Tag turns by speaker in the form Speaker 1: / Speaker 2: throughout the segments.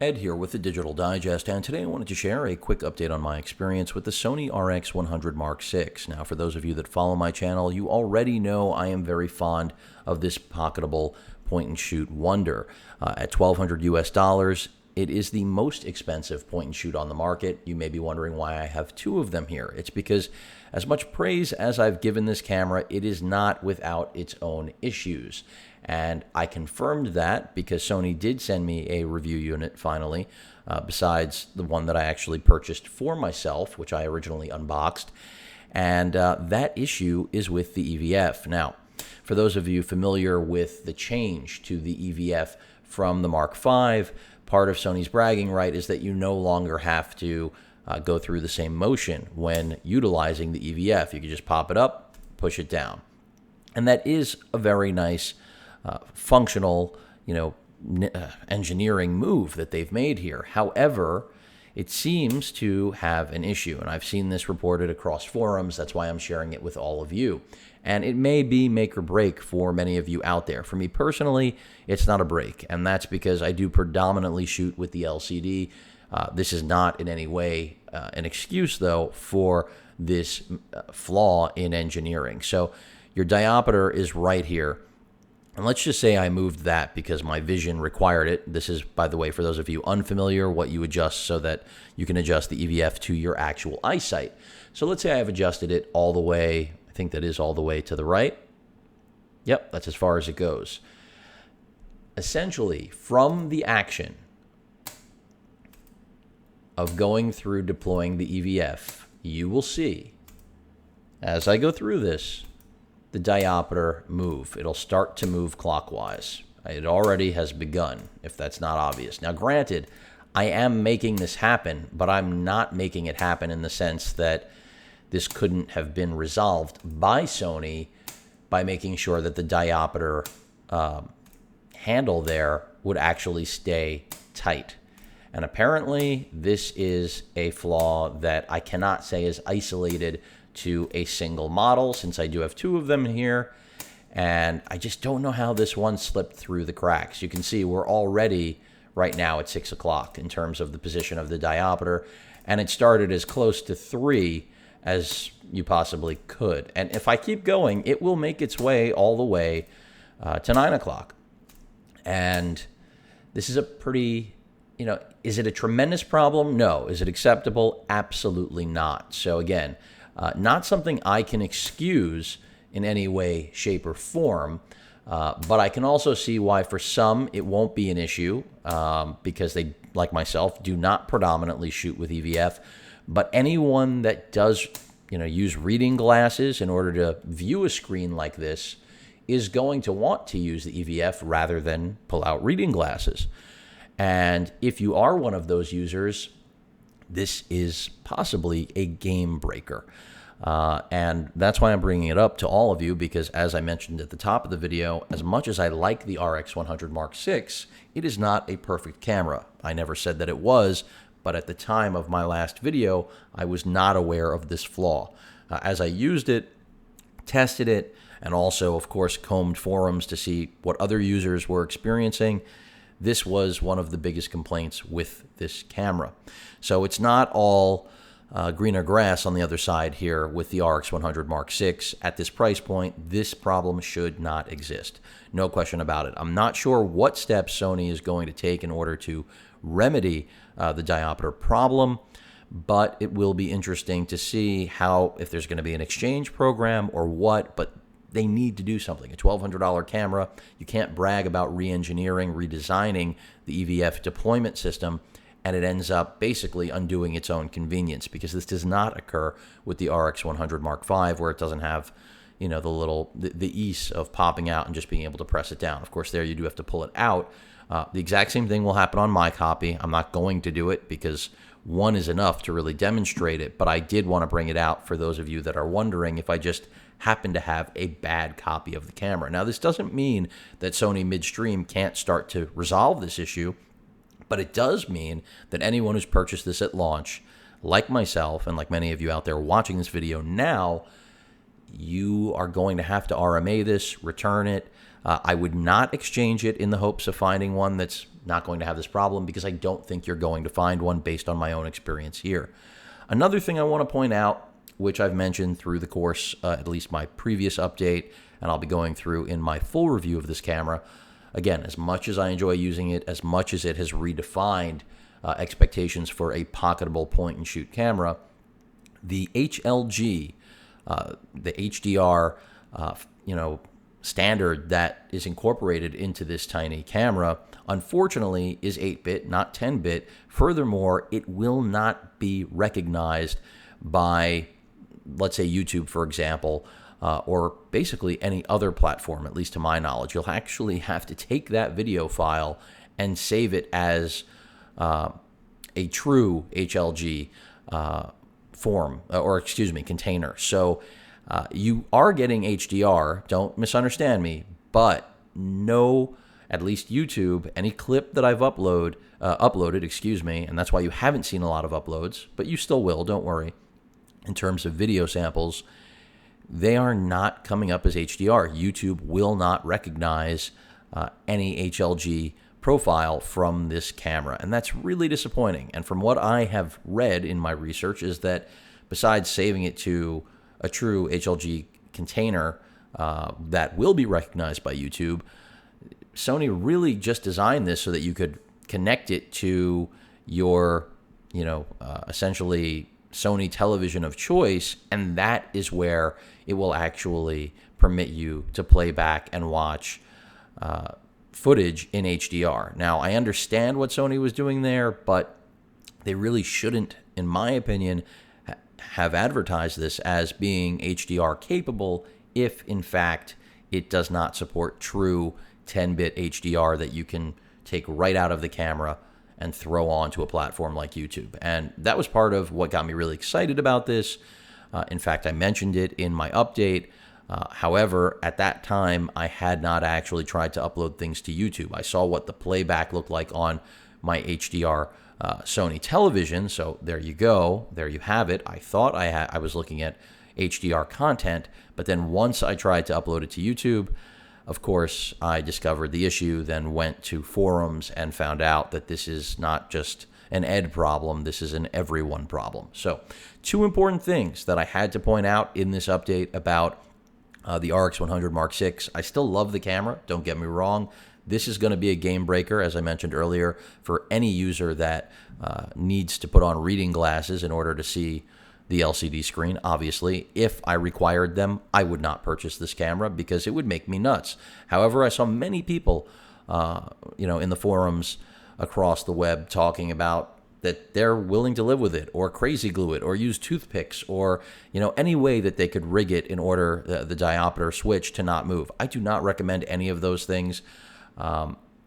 Speaker 1: Ed here with the Digital Digest, and today I wanted to share a quick update on my experience with the Sony RX100 VI. Now, for those of you that follow my channel, you already know I am very fond of this pocketable point-and-shoot wonder. At $1,200 US, it is the most expensive point-and-shoot on the market. You may be wondering why I have two of them here. It's because as much praise as I've given this camera, it is not without its own issues. And I confirmed that because Sony did send me a review unit finally, besides the one that I actually purchased for myself, which I originally unboxed. And that issue is with the EVF. Now, for those of you familiar with the change to the EVF from the Mark V, part of Sony's bragging right is that you no longer have to go through the same motion when utilizing the EVF. You can just pop it up, push it down. And that is a very nice functional, engineering move that they've made here. However, it seems to have an issue, and I've seen this reported across forums. That's why I'm sharing it with all of you. And it may be make or break for many of you out there. For me personally, it's not a break, and that's because I do predominantly shoot with the LCD. This is not in any way an excuse, though, for this flaw in engineering. So your diopter is right here. And let's just say I moved that because my vision required it. This is, by the way, for those of you unfamiliar, what you adjust so that you can adjust the EVF to your actual eyesight. So let's say I've adjusted it all the way, I think that is all the way to the right. Yep, that's as far as it goes. Essentially, from the action of going through deploying the EVF, you will see, as I go through this, the diopter move. It'll start to move clockwise. It already has begun, if that's not obvious. Now, granted, I am making this happen, but I'm not making it happen in the sense that this couldn't have been resolved by Sony by making sure that the diopter handle there would actually stay tight. And apparently, this is a flaw that I cannot say is isolated to a single model, since I do have two of them here, and I just don't know how this one slipped through the cracks. You can see we're already right now at 6 o'clock in terms of the position of the diopter, and it started as close to 3 as you possibly could. And if I keep going, it will make its way all the way to 9 o'clock. And this is a pretty, is it a tremendous problem? No. Is it acceptable? Absolutely not. So again, not something I can excuse in any way, shape, or form, but I can also see why for some it won't be an issue because they, like myself, do not predominantly shoot with EVF. But anyone that does, use reading glasses in order to view a screen like this is going to want to use the EVF rather than pull out reading glasses. And if you are one of those users, this is possibly a game breaker. And that's why I'm bringing it up to all of you, because as I mentioned at the top of the video, as much as I like the RX100 VI, it is not a perfect camera. I never said that it was, but at the time of my last video, I was not aware of this flaw. As I used it, tested it, and also, of course, combed forums to see what other users were experiencing, this was one of the biggest complaints with this camera. So it's not all greener grass on the other side here with the RX100 VI. At this price point, this problem should not exist. No question about it. I'm not sure what steps Sony is going to take in order to remedy the diopter problem, but it will be interesting to see how, if there's going to be an exchange program or what, but they need to do something. A $1,200 camera, you can't brag about re-engineering, redesigning the EVF deployment system, and it ends up basically undoing its own convenience, because this does not occur with the RX100 Mark V, where it doesn't have, the ease of popping out and just being able to press it down. Of course, there you do have to pull it out. The exact same thing will happen on my copy. I'm not going to do it because one is enough to really demonstrate it, but I did want to bring it out for those of you that are wondering if I just happen to have a bad copy of the camera. Now, this doesn't mean that Sony midstream can't start to resolve this issue, but it does mean that anyone who's purchased this at launch, like myself and like many of you out there watching this video now, you are going to have to RMA this, return it. I would not exchange it in the hopes of finding one that's not going to have this problem, because I don't think you're going to find one based on my own experience here. Another thing I want to point out, which I've mentioned through the course, at least my previous update, and I'll be going through in my full review of this camera. Again, as much as I enjoy using it, as much as it has redefined expectations for a pocketable point-and-shoot camera, the HLG, the HDR, standard that is incorporated into this tiny camera, unfortunately, is 8-bit, not 10-bit. Furthermore, it will not be recognized by, let's say, YouTube, for example, or basically any other platform, at least to my knowledge. You'll actually have to take that video file and save it as a true HLG container. So you are getting HDR, don't misunderstand me, but no, at least YouTube, any clip that I've uploaded, and that's why you haven't seen a lot of uploads, but you still will, don't worry. In terms of video samples, they are not coming up as HDR. YouTube will not recognize any HLG profile from this camera, and that's really disappointing. And from what I have read in my research is that besides saving it to a true HLG container that will be recognized by YouTube, Sony really just designed this so that you could connect it to your, essentially Sony television of choice, and that is where it will actually permit you to play back and watch footage in HDR. Now, I understand what Sony was doing there, but they really shouldn't, in my opinion, have advertised this as being HDR capable if, in fact, it does not support true 10-bit HDR that you can take right out of the camera and throw onto a platform like YouTube. And that was part of what got me really excited about this. In fact, I mentioned it in my update. However, at that time, I had not actually tried to upload things to YouTube. I saw what the playback looked like on my HDR Sony television. So there you go. There you have it. I thought I was looking at HDR content, but then once I tried to upload it to YouTube, of course, I discovered the issue, then went to forums and found out that this is not just an Ed problem, this is an everyone problem. So, two important things that I had to point out in this update about the RX100 Mark VI. I still love the camera, don't get me wrong. This is going to be a game breaker, as I mentioned earlier, for any user that needs to put on reading glasses in order to see the LCD screen. Obviously, if I required them, I would not purchase this camera because it would make me nuts. However, I saw many people, in the forums across the web talking about that they're willing to live with it, or crazy glue it, or use toothpicks, or any way that they could rig it in order the diopter switch to not move. I do not recommend any of those things.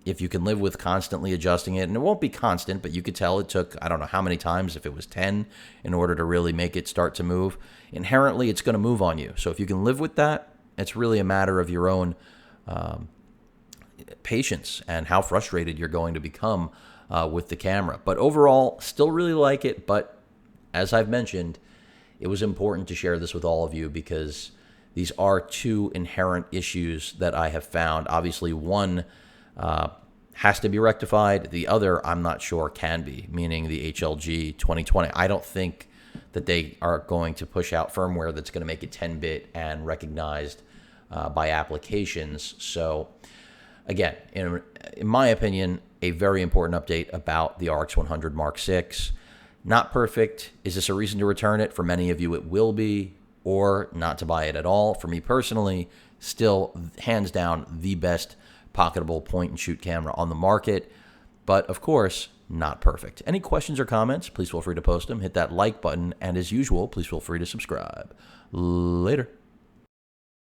Speaker 1: If you can live with constantly adjusting it, and it won't be constant, but you could tell it took, I don't know how many times, if it was 10, in order to really make it start to move. Inherently, it's going to move on you. So if you can live with that, it's really a matter of your own patience and how frustrated you're going to become with the camera. But overall, still really like it. But as I've mentioned, it was important to share this with all of you because these are two inherent issues that I have found. Obviously, one has to be rectified. The other, I'm not sure, can be, meaning the HLG 2020. I don't think that they are going to push out firmware that's going to make it 10-bit and recognized by applications. So, again, in my opinion, a very important update about the RX100 Mark VI. Not perfect. Is this a reason to return it? For many of you, it will be, or not to buy it at all. For me personally, still, hands down, the best pocketable point-and-shoot camera on the market, but of course, not perfect. Any questions or comments, please feel free to post them. Hit that like button, and as usual, please feel free to subscribe. Later.